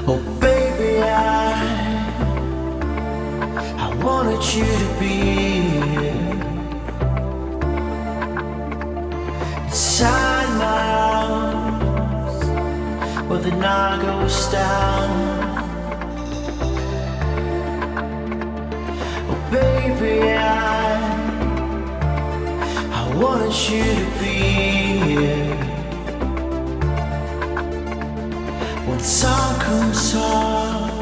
Oh baby, I wanted you to be here inside my arms where the night goes down. Oh baby, I wanted you to be here when the sun comes up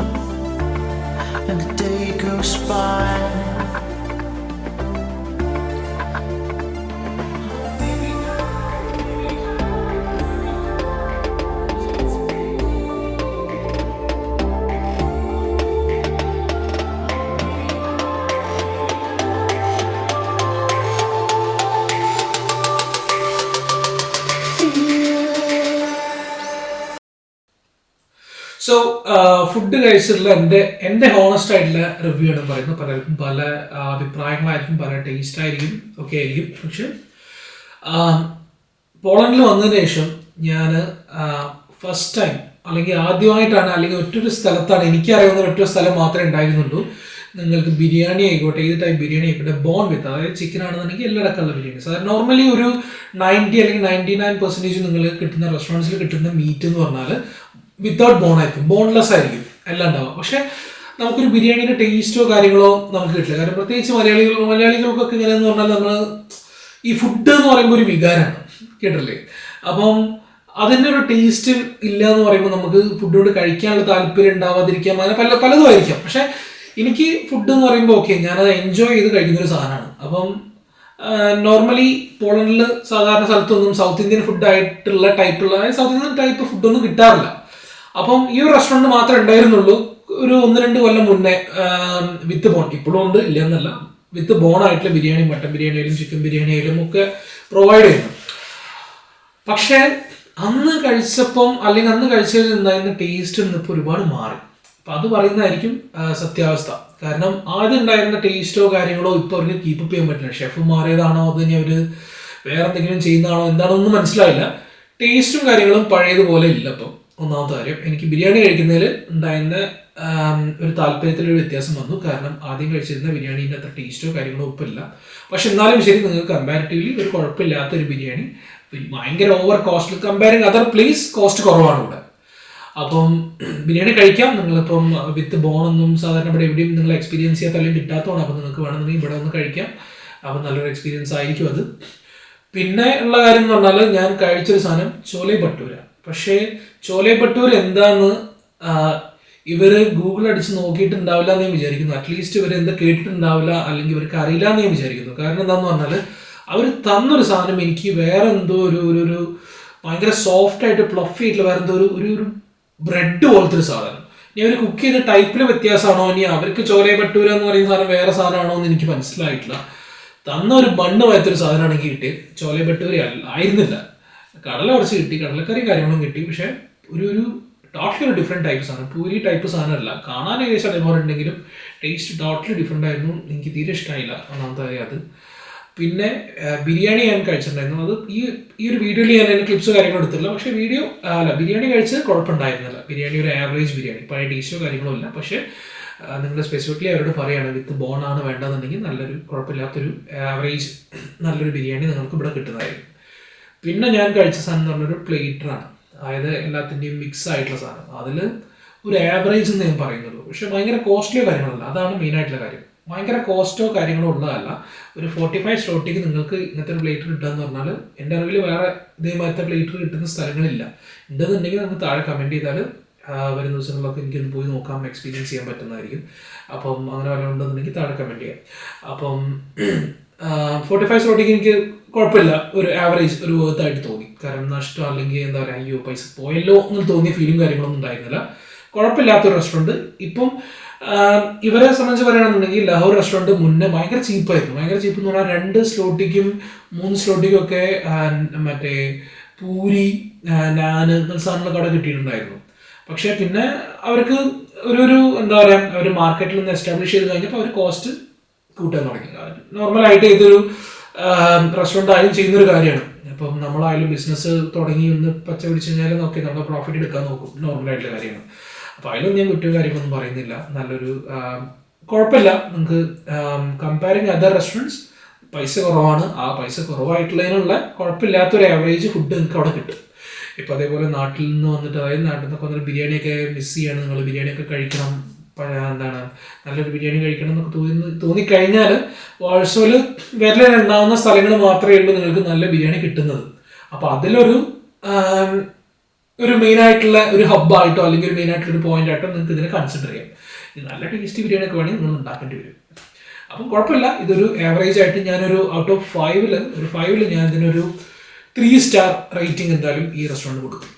and the day goes by. So food കഴിച്ചിട്ടുള്ള എൻ്റെ honest ആയിട്ടുള്ള review ആണ് പറയുന്നത്. പലർക്കും പല അഭിപ്രായങ്ങളായിരിക്കും, പല taste ആയിരിക്കും ഒക്കെ ആയിരിക്കും. പക്ഷെ പോളണ്ടിൽ വന്നതിന് ശേഷം ഞാൻ ഫസ്റ്റ് ടൈം അല്ലെങ്കിൽ ആദ്യമായിട്ടാണ്, അല്ലെങ്കിൽ ഒറ്റൊരു സ്ഥലത്താണ്, എനിക്കറിയാവുന്ന ഒറ്റ സ്ഥലം മാത്രമേ ഉണ്ടായിരുന്നുള്ളൂ. നിങ്ങൾക്ക് ബിരിയാണി ആയിക്കോട്ടെ, ഏത് ടൈപ്പ് ബിരിയാണി ആയിക്കോട്ടെ, ബോൺ വിത്ത്, അതായത് ചിക്കൻ ആണെന്നുണ്ടെങ്കിൽ എല്ലാടക്കമുള്ള ബിരിയാണി. സാധാരണ നോർമലി ഒരു 90 അല്ലെങ്കിൽ 99% നിങ്ങൾ കിട്ടുന്ന റെസ്റ്റോറൻറ്റ്സിൽ കിട്ടുന്ന മീറ്റ് എന്ന് പറഞ്ഞാൽ വിത്തൗട്ട് ബോൺ ആയിരിക്കും, ബോൺലെസ് ആയിരിക്കും എല്ലാം ഉണ്ടാവുക. പക്ഷെ നമുക്കൊരു ബിരിയാണിയുടെ ടേസ്റ്റോ കാര്യങ്ങളോ നമുക്ക് കിട്ടില്ല. കാരണം പ്രത്യേകിച്ച് മലയാളികൾക്കൊക്കെ ഇങ്ങനെയെന്ന് പറഞ്ഞാൽ നമ്മൾ ഈ ഫുഡ് എന്ന് പറയുമ്പോൾ ഒരു വികാരമാണ്, കേട്ടില്ലേ? അപ്പം അതിൻ്റെ ഒരു ടേസ്റ്റ് ഇല്ല എന്ന് പറയുമ്പോൾ നമുക്ക് ഫുഡോട് കഴിക്കാനുള്ള താല്പര്യം ഉണ്ടാവാതിരിക്കാം, അങ്ങനെ പലതും ആയിരിക്കാം. പക്ഷെ എനിക്ക് ഫുഡ് എന്ന് പറയുമ്പോൾ ഓക്കെ, ഞാനത് എൻജോയ് ചെയ്ത് കഴിക്കുന്നൊരു സാധനമാണ്. അപ്പം നോർമലി പോളണ്ടിൽ സാധാരണ സ്ഥലത്തൊന്നും സൗത്ത് ഇന്ത്യൻ ഫുഡായിട്ടുള്ള സൗത്ത് ഇന്ത്യൻ ടൈപ്പ് ഫുഡൊന്നും കിട്ടാറില്ല. അപ്പം ഈ ഒരു റെസ്റ്റോറൻറ്റ് മാത്രമേ ഉണ്ടായിരുന്നുള്ളൂ ഒരു 1-2 കൊല്ലം മുന്നേ വിത്ത് ബോൺ. ഇപ്പോഴും ഉണ്ട്, ഇല്ല എന്നല്ല, വിത്ത് ബോൺ ആയിട്ടുള്ള ബിരിയാണി, മട്ടൻ ബിരിയാണി ആയാലും ചിക്കൻ ബിരിയാണി ആയാലും ഒക്കെ പ്രൊവൈഡ് ചെയ്യുന്നു. പക്ഷേ അന്ന് കഴിച്ചപ്പം അല്ലെങ്കിൽ അന്ന് കഴിച്ചതിൽ നിന്നായിരുന്ന ടേസ്റ്റ് ഇന്നിപ്പോൾ ഒരുപാട് മാറി. അപ്പം അത് പറയുന്നതായിരിക്കും സത്യാവസ്ഥ. കാരണം ആദ്യം ഉണ്ടായിരുന്ന ടേസ്റ്റോ കാര്യങ്ങളോ ഇപ്പോൾ അവർക്ക് കീപ്പപ്പ് ചെയ്യാൻ പറ്റില്ല. ഷെഫ് മാറിയതാണോ, അത് ഇനി അവർ വേറെ എന്തെങ്കിലും ചെയ്യുന്നതാണോ എന്താണോ ഒന്നും മനസ്സിലായില്ല. ടേസ്റ്റും കാര്യങ്ങളും പഴയതുപോലെ ഇല്ല. അപ്പം ഒന്നാമത്തെ കാര്യം, എനിക്ക് ബിരിയാണി കഴിക്കുന്നതിൽ ഉണ്ടായിരുന്ന ഒരു താല്പര്യത്തിലൊരു വ്യത്യാസം വന്നു. കാരണം ആദ്യം കഴിച്ചിരുന്ന ബിരിയാണീൻ്റെ അത്ര ടേസ്റ്റോ കാര്യങ്ങളോ ഇപ്പം ഇല്ല. പക്ഷെ എന്നാലും ശരി, നിങ്ങൾക്ക് കമ്പാരിറ്റീവ്ലി ഒരു കുഴപ്പമില്ലാത്തൊരു ബിരിയാണി, ഭയങ്കര over cost comparing other place, cost കുറവാണ് ഇവിടെ. അപ്പം ബിരിയാണി കഴിക്കാം. നിങ്ങളിപ്പം വിത്ത് ബോണൊന്നും സാധാരണ ഇവിടെ എവിടെയും നിങ്ങൾ എക്സ്പീരിയൻസ് ചെയ്യാത്ത അല്ലെങ്കിൽ കിട്ടാത്തതാണ്. അപ്പം നിങ്ങൾക്ക് വേണമെന്നുണ്ടെങ്കിൽ ഇവിടെ ഒന്ന് കഴിക്കാം. അപ്പം നല്ലൊരു എക്സ്പീരിയൻസ് ആയിരിക്കും അത്. പിന്നെ ഉള്ള കാര്യം എന്ന് പറഞ്ഞാൽ, ഞാൻ കഴിച്ചൊരു സാധനം ചോലെ ഭട്ടൂര. പക്ഷേ ചോലെ ഭട്ടൂര എന്താന്ന് ഇവർ ഗൂഗിൾ അടിച്ച് നോക്കിയിട്ടുണ്ടാവില്ല എന്ന് ഞാൻ വിചാരിക്കുന്നു. അറ്റ്ലീസ്റ്റ് ഇവർ എന്താ കേട്ടിട്ടുണ്ടാവില്ല, അല്ലെങ്കിൽ ഇവർക്ക് അറിയില്ല എന്ന് ഞാൻ വിചാരിക്കുന്നു. കാരണം എന്താണെന്ന് പറഞ്ഞാൽ, അവർ തന്നൊരു സാധനം എനിക്ക് വേറെ എന്തോ ഒരു ഭയങ്കര സോഫ്റ്റ് ആയിട്ട് പ്ലഫി ആയിട്ടുള്ള വേറെ എന്തോ ഒരു ബ്രെഡ് പോലത്തെ ഒരു സാധനം. ഇനി അവർ കുക്ക് ചെയ്ത ടൈപ്പിൽ വ്യത്യാസമാണോ, ഇനി അവർക്ക് ചോലെ ഭട്ടൂര എന്ന് പറയുന്ന സാധനം വേറെ സാധനമാണോ എന്ന് എനിക്ക് മനസ്സിലായിട്ടില്ല. തന്ന ഒരു ബണ്ണ് പോലത്തൊരു സാധനമാണ് എനിക്ക് കിട്ടിയത്. ചോലെ ഭട്ടൂര ആയിരുന്നില്ല. കടല കുറച്ച് കിട്ടി, കടലക്കറിയും കാര്യങ്ങളും കിട്ടി. പക്ഷെ ഒരു ടോട്ടലി ഒരു ഡിഫറെൻറ്റ് ടൈപ്പ് സാധനം, പൂരി ടൈപ്പ് സാധനമല്ല. കാണാൻ ഏകദേശം അതേപോലെ ഉണ്ടെങ്കിലും ടേസ്റ്റ് ടോട്ടലി ഡിഫറെൻ്റ് ആയിരുന്നു. എനിക്ക് തീരെ ഇഷ്ടമായില്ല, ഒന്നാമത്തെ കാര്യം അത്. പിന്നെ ബിരിയാണി ഞാൻ കഴിച്ചിട്ടുണ്ടായിരുന്നു. അത് ഈ ഒരു വീഡിയോയിൽ ഞാൻ അതിൻ്റെ ക്ലിപ്സോ കാര്യങ്ങളോ എടുത്തില്ല. പക്ഷേ ബിരിയാണി കഴിച്ചത് കുഴപ്പമുണ്ടായിരുന്നില്ല. ബിരിയാണി ഒരു ആവറേജ് ബിരിയാണി, പഴയ ടേസ്റ്റോ കാര്യങ്ങളോ ഇല്ല. പക്ഷേ നിങ്ങൾ സ്പെസിഫിക്കലി അവരോട് പറയുകയാണ് വിത്ത് ബോൺ ആണ് വേണ്ടതെന്നുണ്ടെങ്കിൽ നല്ലൊരു കുഴപ്പമില്ലാത്തൊരു ആവറേജ് നല്ലൊരു ബിരിയാണി നിങ്ങൾക്ക് ഇവിടെ കിട്ടുന്നതായിരിക്കും. പിന്നെ ഞാൻ കഴിച്ച സാധനം എന്ന് പറഞ്ഞൊരു പ്ലേറ്ററാണ്, അതായത് എല്ലാത്തിൻ്റെയും മിക്സ് ആയിട്ടുള്ള സാധനം. അതിൽ ഒരു ആവറേജ് എന്ന് ഞാൻ പറയുന്നുള്ളൂ. പക്ഷേ ഭയങ്കര കോസ്റ്റ്ലിയോ കാര്യങ്ങളല്ല, അതാണ് മെയിനായിട്ടുള്ള കാര്യം. ഭയങ്കര കോസ്റ്റോ കാര്യങ്ങളോ ഉള്ളതല്ല. ഒരു 45 സ്ലോട്ടിക്ക് നിങ്ങൾക്ക് ഇങ്ങനത്തെ ഒരു പ്ലേറ്റർ കിട്ടുക എന്ന് പറഞ്ഞാൽ, എൻ്റെ അറിവിൽ വേറെ ഇതേമാതിരത്തെ പ്ലേറ്റർ കിട്ടുന്ന സ്ഥലങ്ങളില്ല. ഉണ്ടെന്നുണ്ടെങ്കിൽ നമുക്ക് താഴെ കമൻറ്റ് ചെയ്താൽ വരുന്ന ദിവസങ്ങളിലൊക്കെ എനിക്കൊന്ന് പോയി നോക്കാം, എക്സ്പീരിയൻസ് ചെയ്യാൻ പറ്റുന്നതായിരിക്കും. അപ്പം അങ്ങനെ വല്ല ഉണ്ടെന്നുണ്ടെങ്കിൽ താഴെ കമൻറ്റ് ചെയ്യാം. അപ്പം 45 സ്ലോട്ടിക്ക് എനിക്ക് കുഴപ്പമില്ല, ഒരു ആവറേജ് ഒരു വേർത്തായിട്ട് തോന്നി. കാരണം നഷ്ടം അല്ലെങ്കിൽ എന്താ പറയുക, അയ്യോ പൈസ പോയല്ലോ എന്ന് തോന്നിയ ഫീലും കാര്യങ്ങളൊന്നും ഉണ്ടായിരുന്നില്ല. കുഴപ്പമില്ലാത്തൊരു റെസ്റ്റോറൻറ്റ്. ഇപ്പം ഇവരെ സംബന്ധിച്ച് പറയുകയാണെന്നുണ്ടെങ്കിൽ ലഹോർ റെസ്റ്റോറൻറ്റ് മുന്നേ ഭയങ്കര ചീപ്പായിരുന്നു. ഭയങ്കര ചീപ്പ് എന്ന് പറഞ്ഞാൽ 2 സ്ലോട്ടിക്കും 3 സ്ലോട്ടിക്കും ഒക്കെ മറ്റേ പൂരി, നാന് സാധനങ്ങളൊക്കെ അവിടെ കിട്ടിയിട്ടുണ്ടായിരുന്നു. പക്ഷേ പിന്നെ അവർക്ക് ഒരു എന്താ പറയുക, അവർ മാർക്കറ്റിൽ നിന്ന് എസ്റ്റാബ്ലിഷ് ചെയ്ത് കഴിഞ്ഞപ്പോൾ അവർ കോസ്റ്റ് കൂട്ടാൻ തുടങ്ങി. നോർമലായിട്ട് ഇതൊരു റെസ്റ്റോറൻ്റ് ആയാലും ചെയ്യുന്നൊരു കാര്യമാണ്. അപ്പം നമ്മളായാലും ബിസിനസ് തുടങ്ങി ഒന്ന് പച്ച പിടിച്ച് കഴിഞ്ഞാൽ നോക്കി നമ്മൾ പ്രോഫിറ്റ് എടുക്കാൻ നോക്കും, നോർമലായിട്ടുള്ള കാര്യമാണ്. അപ്പോൾ അതിലൊന്നും ഞാൻ കുറ്റവും കാര്യങ്ങളൊന്നും പറയുന്നില്ല. നല്ലൊരു കുഴപ്പമില്ല. നിങ്ങൾക്ക് കമ്പയറിങ് അതർ റെസ്റ്റോറൻറ്റ്സ് പൈസ കുറവാണ്. ആ പൈസ കുറവായിട്ടുള്ളതിനുള്ള കുഴപ്പമില്ലാത്തൊരു ആവറേജ് ഫുഡ് നിങ്ങൾക്ക് അവിടെ കിട്ടും. ഇപ്പോൾ അതേപോലെ നാട്ടിൽ നിന്ന് വന്നിട്ട്, അതായത് നാട്ടിൽ നിന്നൊക്കെ വന്നിട്ട് ബിരിയാണിയൊക്കെ മിസ് ചെയ്യാണ്, നിങ്ങൾ ബിരിയാണിയൊക്കെ കഴിക്കണം, എന്താണ് നല്ലൊരു ബിരിയാണി കഴിക്കണം എന്നൊക്കെ തോന്നിക്കഴിഞ്ഞാൽ വാഴ്സോയിൽ വിരലിലുണ്ടാവുന്ന സ്ഥലങ്ങൾ മാത്രമേ ഉള്ളൂ നിങ്ങൾക്ക് നല്ല ബിരിയാണി കിട്ടുന്നത്. അപ്പോൾ അതിലൊരു മെയിനായിട്ടുള്ള ഒരു ഹബ്ബായിട്ടോ അല്ലെങ്കിൽ ഒരു മെയിനായിട്ടുള്ള ഒരു പോയിന്റ് ആയിട്ടോ നിങ്ങൾക്ക് ഇതിനെ കൺസിഡർ ചെയ്യാം. നല്ല ടേസ്റ്റി ബിരിയാണി ഒക്കെ വേണമെങ്കിൽ നിങ്ങൾ ഉണ്ടാക്കേണ്ടി വരും. അപ്പം കുഴപ്പമില്ല. ഇതൊരു ആവറേജ് ആയിട്ട് ഞാനൊരു ഔട്ട് ഓഫ് 5 ഞാൻ ഇതിനൊരു 3 സ്റ്റാർ റേറ്റിംഗ് എന്തായാലും ഈ റെസ്റ്റോറൻറ്റ് കൊടുക്കും.